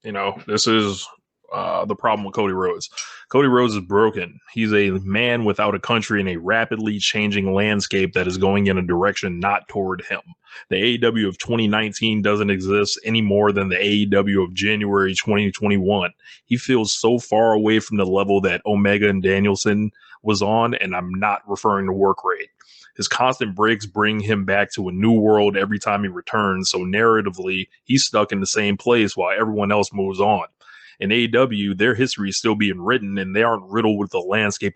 This is the problem with Cody Rhodes. Cody Rhodes is broken. He's a man without a country in a rapidly changing landscape that is going in a direction not toward him. The AEW of 2019 doesn't exist any more than the AEW of January 2021. He feels so far away from the level that Omega and Danielson was on, and I'm not referring to work rate. His constant breaks bring him back to a new world every time he returns, so narratively, he's stuck in the same place while everyone else moves on. In AEW, their history is still being written, and they aren't riddled with the landscape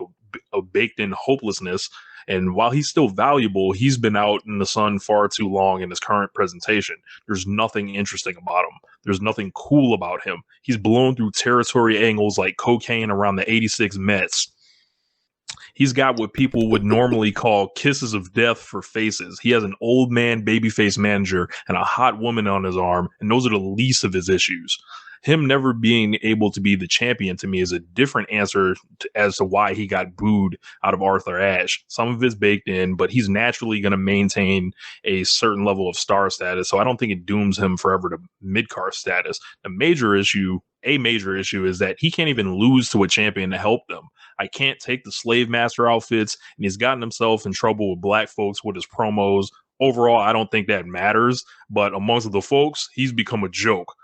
of baked-in hopelessness. And while he's still valuable, he's been out in the sun far too long in his current presentation. There's nothing interesting about him. There's nothing cool about him. He's blown through territory angles like cocaine around the 86 Mets. He's got what people would normally call kisses of death for faces. He has an old man babyface manager and a hot woman on his arm, and those are the least of his issues. Him never being able to be the champion to me is a different answer as to why he got booed out of Arthur Ashe. Some of it's baked in, but he's naturally going to maintain a certain level of star status, so I don't think it dooms him forever to mid-card status. A major issue is that he can't even lose to a champion to help them. I can't take the slave master outfits, and he's gotten himself in trouble with black folks with his promos. Overall, I don't think that matters, but amongst the folks, he's become a joke.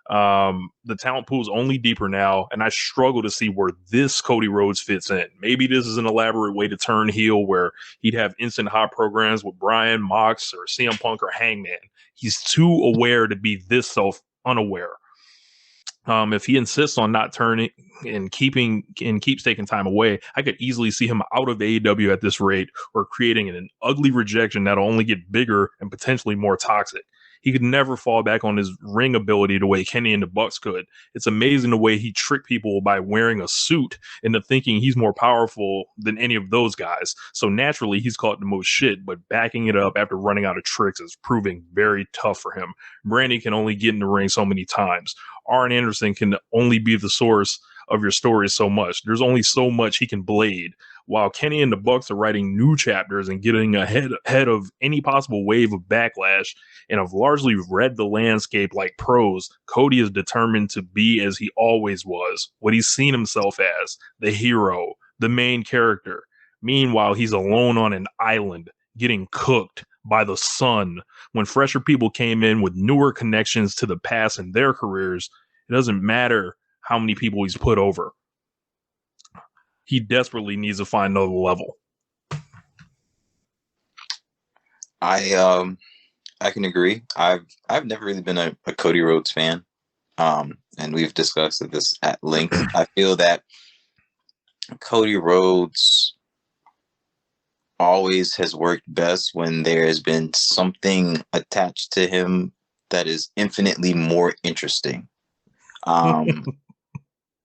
The talent pool is only deeper now, and I struggle to see where this Cody Rhodes fits in. Maybe this is an elaborate way to turn heel where he'd have instant hot programs with Bryan, Mox, or CM Punk or Hangman. He's too aware to be this self-unaware. If he insists on not turning and keeps taking time away, I could easily see him out of AEW at this rate or creating an ugly rejection that'll only get bigger and potentially more toxic. He could never fall back on his ring ability the way Kenny and the Bucks could. It's amazing the way he tricked people by wearing a suit into thinking he's more powerful than any of those guys. So naturally, he's caught the most shit, but backing it up after running out of tricks is proving very tough for him. Brandy can only get in the ring so many times. Arn Anderson can only be the source of your story so much. There's only so much he can blade. While Kenny and the Bucks are writing new chapters and getting ahead of any possible wave of backlash and have largely read the landscape like pros, Cody is determined to be as he always was, what he's seen himself as, the hero, the main character. Meanwhile, he's alone on an island, getting cooked by the sun. When fresher people came in with newer connections to the past in their careers, it doesn't matter how many people he's put over. He desperately needs to find another level. I can agree. I've never really been a Cody Rhodes fan, and we've discussed this at length. I feel that Cody Rhodes always has worked best when there has been something attached to him that is infinitely more interesting.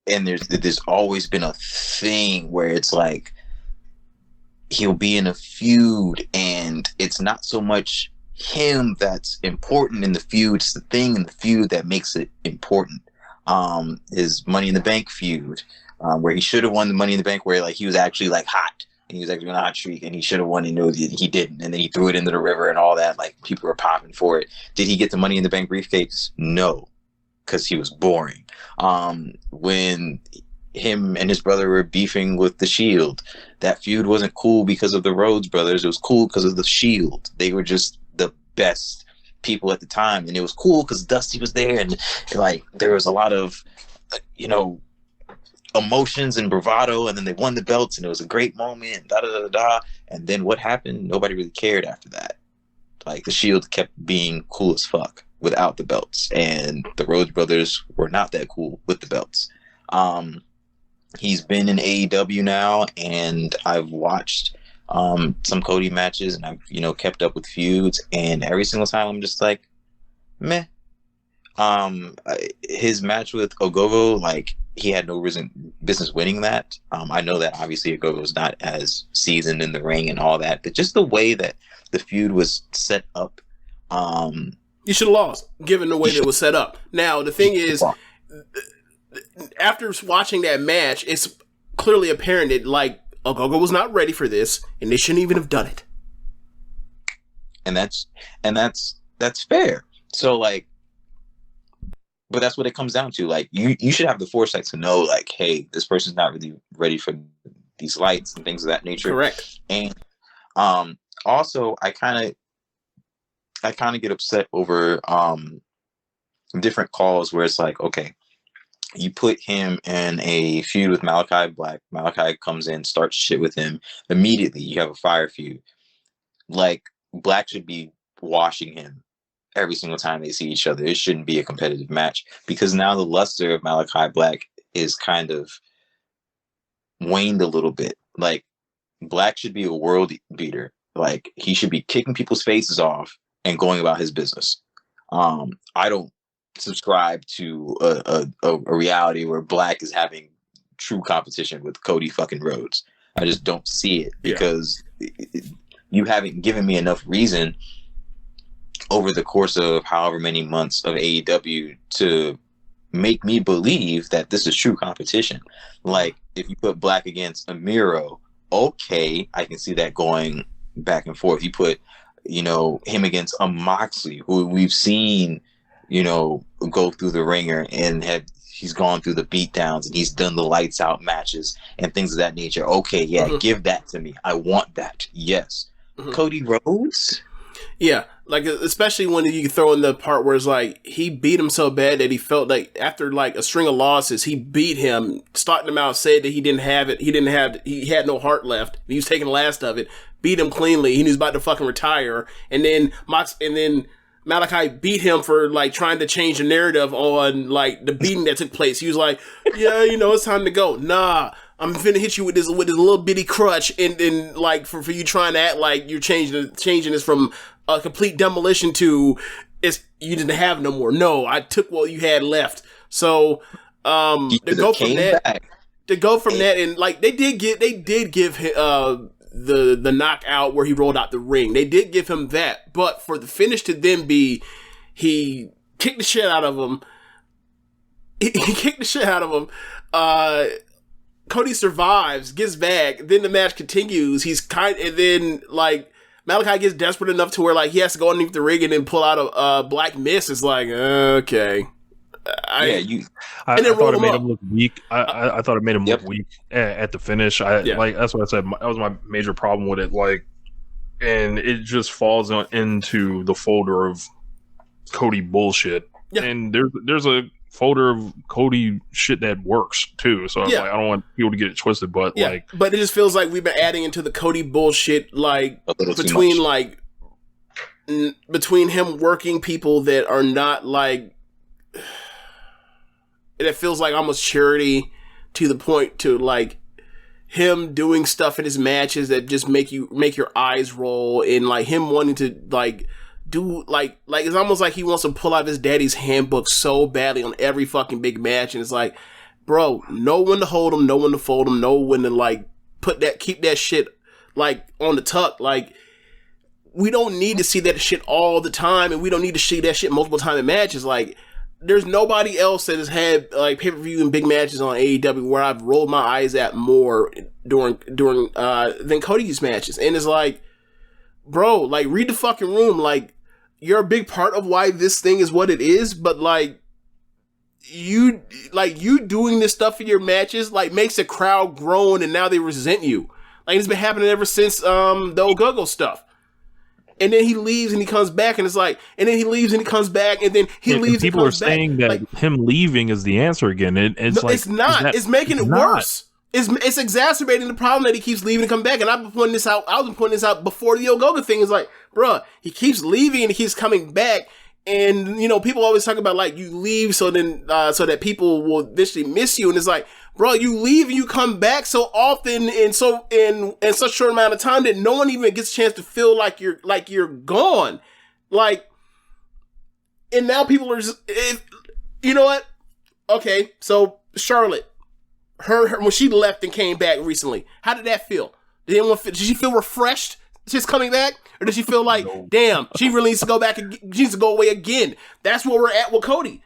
And there's always been a thing where it's like he'll be in a feud and it's not so much him that's important in the feud, it's the thing in the feud that makes it important. His Money in the Bank feud, where he should have won the Money in the Bank, where like he was actually like hot and he was actually on a hot streak and he should have won and he didn't, and then he threw it into the river and all that, like people were popping for it. Did he get the Money in the Bank briefcase? No, because he was boring. When him and his brother were beefing with the Shield, that feud wasn't cool because of the Rhodes brothers. It was cool because of the Shield. They were just the best people at the time, and it was cool because Dusty was there, and like there was a lot of emotions and bravado, and then they won the belts, and it was a great moment. Da da da da. And then what happened? Nobody really cared after that. Like the Shield kept being cool as fuck without the belts, and the Rhodes brothers were not that cool with the belts. He's been in AEW now, and I've watched some Cody matches, and I've kept up with feuds, and every single time I'm just like, meh. His match with Ogogo, like he had no business winning that. I know that obviously Ogogo's not as seasoned in the ring and all that, but just the way that the feud was set up. You should have lost, given the way that it was set up. Now, the thing is, after watching that match, it's clearly apparent that, like, Ogogo was not ready for this, and they shouldn't even have done it. And that's fair. So, like, but that's what it comes down to. Like you should have the foresight to know, like, hey, this person's not really ready for these lights and things of that nature. Correct. And also I kind of get upset over different calls where it's like, okay, you put him in a feud with Malachi Black. Malachi comes in, starts shit with him. Immediately, you have a fire feud. Like, Black should be washing him every single time they see each other. It shouldn't be a competitive match because now the luster of Malachi Black is kind of waned a little bit. Like, Black should be a world beater. Like, he should be kicking people's faces off and going about his business. I don't subscribe to a reality where Black is having true competition with Cody fucking Rhodes. I just don't see it because you haven't given me enough reason over the course of however many months of AEW to make me believe that this is true competition. Like, if you put Black against Amiro, okay, I can see that going back and forth. You put, him against a Moxley, who we've seen, go through the ringer and he's gone through the beatdowns and he's done the lights out matches and things of that nature. Okay, give that to me. I want that. Yes. Cody Rhodes? Yeah, like, especially when you throw in the part where it's like he beat him so bad that he felt like after like a string of losses, he beat him, starting him out, said that he didn't have it, he had no heart left, he was taking the last of it, beat him cleanly, he was about to fucking retire, and then Malachi beat him for like trying to change the narrative on like the beating that took place. He was like, yeah, it's time to go. Nah, I'm finna hit you with this little bitty crutch, and then like for you trying to act like you're changing this from a complete demolition to you didn't have no more. No, I took what you had left. So to go from that, and like they did give the knockout where he rolled out the ring. They did give him that, but for the finish to then be he kicked the shit out of him. He kicked the shit out of him. Cody survives, gets back, then the match continues. And then like Malachi gets desperate enough to where like he has to go underneath the ring and then pull out a black mist. It's like, okay. I thought it made him look weak. I thought it made him look weak at the finish. Like that's what I said. That was my major problem with it. Like, and it just falls into the folder of Cody bullshit. Yeah. And there's a folder of Cody shit that works too. So like, I don't want people to get it twisted, but but it just feels like we've been adding into the Cody bullshit, like between him working people that are not like. It feels like almost charity to the point to like him doing stuff in his matches that just make your eyes roll, and like him wanting to like do like it's almost like he wants to pull out his daddy's handbook so badly on every fucking big match, and it's like, bro, know when to hold him, know when to fold him, know when to like keep that shit like on the tuck. Like, we don't need to see that shit all the time, and we don't need to see that shit multiple times in matches. Like, there's nobody else that has had like pay-per-view and big matches on AEW where I've rolled my eyes at more during than Cody's matches. And it's like, bro, like, read the fucking room. Like, you're a big part of why this thing is what it is, but like you doing this stuff in your matches like makes the crowd groan, and now they resent you. Like, it's been happening ever since the Ogogo stuff. And then he leaves and he comes back, and it's like, and then he leaves and he comes back, and then he leaves. And people are saying that like, him leaving is the answer again. It's not. It's making it worse. It's exacerbating the problem that he keeps leaving and coming back. And I've been pointing this out. I was pointing this out before the Ogoga thing. It's like, bruh, he keeps leaving and he keeps coming back. And people always talk about like you leave so that people will eventually miss you. And it's like, bro, you leave and you come back so often and so in such short amount of time that no one even gets a chance to feel like you're gone. Like, and now people are just, you know what? Okay, so Charlotte, her when she left and came back recently, how did that feel? Did she feel refreshed just coming back, or did she feel like, damn, she really needs to go back and she needs to go away again? That's where we're at with Cody.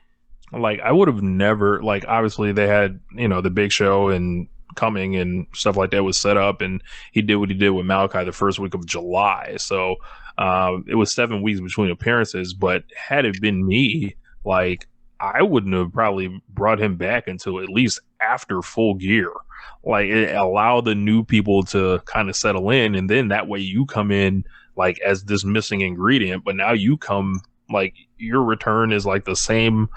Like, I would have never, like, obviously they had, the big show and coming and stuff like that was set up, and he did what he did with Malachi the first week of July. So it was 7 weeks between appearances, but had it been me, like, I wouldn't have probably brought him back until at least after Full Gear. Like, it allowed the new people to kind of settle in, and then that way you come in like as this missing ingredient, but now you come like your return is like the same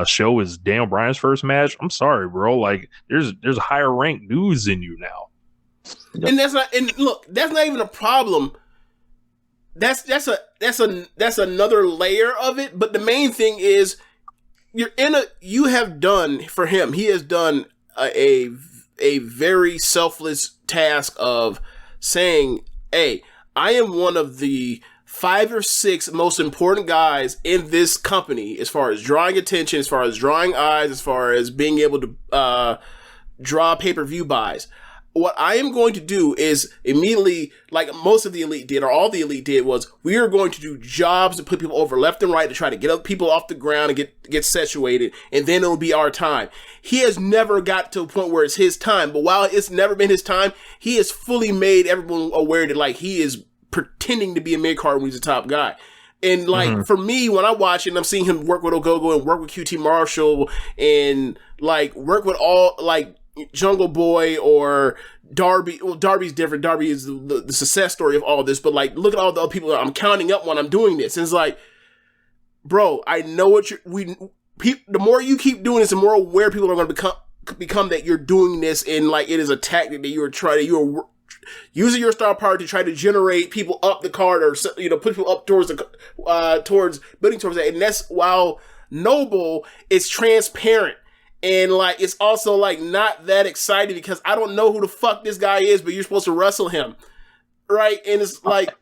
show as Daniel Bryan's first match. I'm sorry, bro. Like, there's higher ranked dudes than you now. Yep. And that's not even a problem. That's another layer of it. But the main thing is you have done for him. He has done a very selfless task of saying, "Hey, I am one of the 5 or 6 most important guys in this company as far as drawing attention, as far as drawing eyes, as far as being able to draw pay-per-view buys. What I am going to do is immediately, like most of the elite did, or all the elite did, was we are going to do jobs to put people over left and right to try to get other people off the ground and get situated, and then it'll be our time." He has never got to a point where it's his time, but while it's never been his time, he has fully made everyone aware that like he is pretending to be a mid-card when he's a top guy. And like for me, when I watch it and I'm seeing him work with Ogogo and work with QT Marshall and like work with all like Jungle Boy or Darby. Well, Darby's different. Darby is the success story of all of this, but like look at all the other people that I'm counting up when I'm doing this. And it's like, bro, I know what the more you keep doing this, the more aware people are going to become that you're doing this, and like it is a tactic that you're using your star power to try to generate people up the card, or put people up towards towards building towards that. And that's, while noble, it's transparent, and like it's also like not that exciting because I don't know who the fuck this guy is, but you're supposed to wrestle him, right? And it's like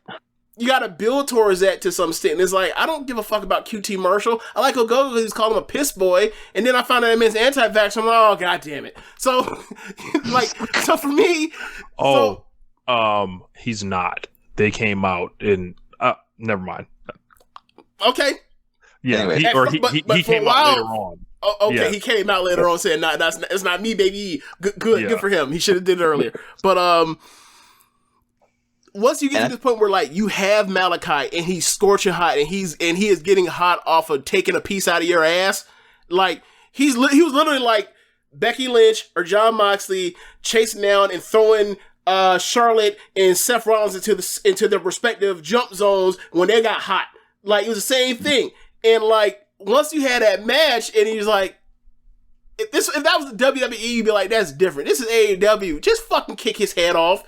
you got to build towards that to some extent. And it's like, I don't give a fuck about QT Marshall. I like Ogogo because he's calling him a piss boy, and then I found out that man's anti-vax. I'm like, oh god damn it. So like, so for me, he's not. They came out and never mind. Okay. Yeah, anyway. he came out later on. Oh, okay, yeah. He came out later on saying, "Nah, it's not me, baby." Good for him. He should have did it earlier. But once you get to this point where like you have Malachi and he's scorching hot and he is getting hot off of taking a piece out of your ass, like he was literally like Becky Lynch or Jon Moxley chasing down and throwing Charlotte and Seth Rollins into their respective jump zones when they got hot. Like it was the same thing. And like once you had that match, and he was like, if that was the WWE, you'd be like, that's different. This is AEW. Just fucking kick his head off.